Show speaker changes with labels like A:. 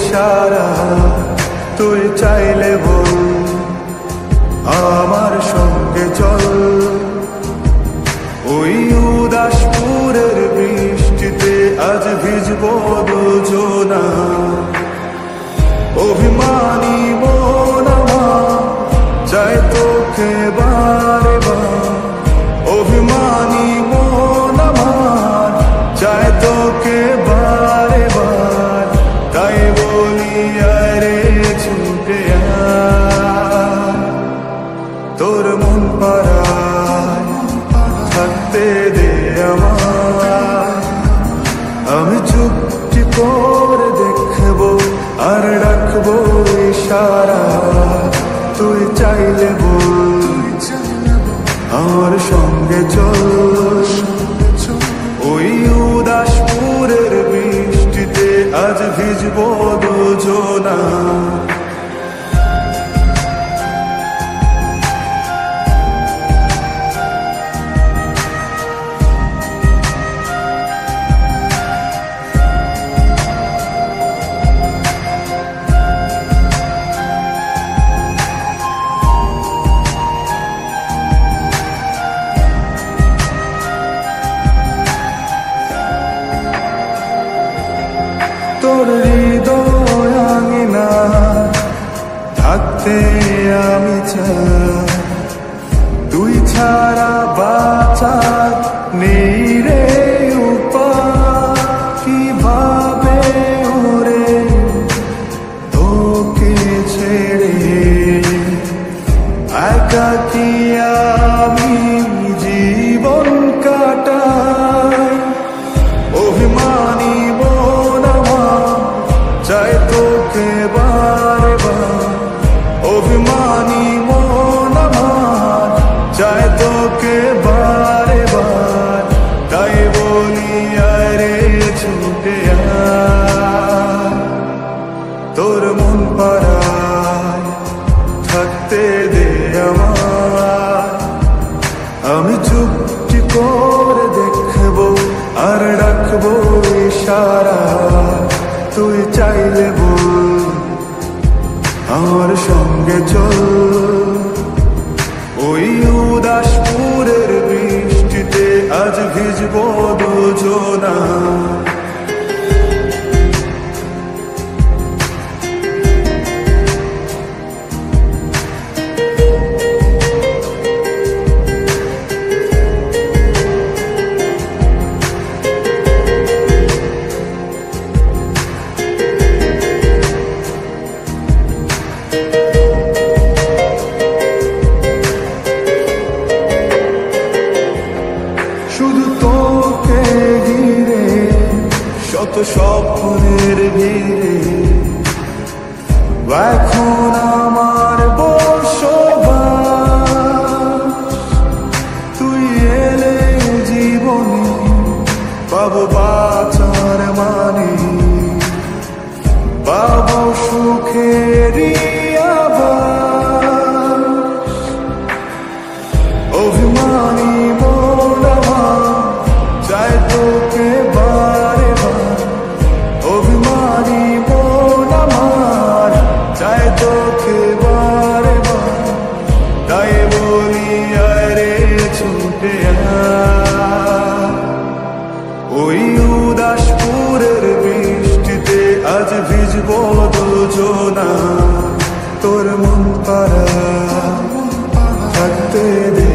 A: ইশারা তুই চাইলে বল আমার সঙ্গে চল ওই উদাসপুরের বৃষ্টিতে আজ ভিজবো দুজনা অভিমানী মন আমার চাই তোকে বারে বার অভিমানী মন আমার চাই তোকে বারে বার তাই বলি আরে ছুটে আয় তোর মন পাড়ায় থাকতে দে আমায় আমি চুপটি করে দেখবো আর রাখবো ইশারা তুই চাইলে বল আমার সঙ্গে চল ওই উদাসপুরের বৃষ্টিতে আজ ভিজবো দুজনা তোর হৃদয় আঙিনা থাকতে আমি চাই তুই ছাড়া বাঁচার নেই রে উপায় কিভাবে ওরে তোকে ছেড়ে একাকী আমি জীবন কাটাই অভিমানী চাই তোকে বারে বার অভিমানী মন আমার চাই তোকে বারে বার তাই বলি আরে ছুটে আয় তোর মন পাড়ায় থাকতে দে আমায় আমি চুপটি করে দেখবো আর রাখবো ইশারা তুই চাইলে বল আমার সঙ্গে চল ওই উদাসপুরের বৃষ্টিতে আজ ভিজবো দুজনা শুধু তোকে ঘিরে শত স্বপ্নের ভিড়ে এখন আমার বসবাস তুই এলে জীবনে পাবো বাঁচার মানে পাবো সুখেরই আভাস অভিমানী চাই তোকে বারে বার অভিমানী মন আমার চাই তোকে বারে বার তাই বলি আরে ছুটে আয় ওই উদাসপুরের বৃষ্টিতে আজ ভিজবো দুজনা তোর মন পাড়ায় থাকতে দে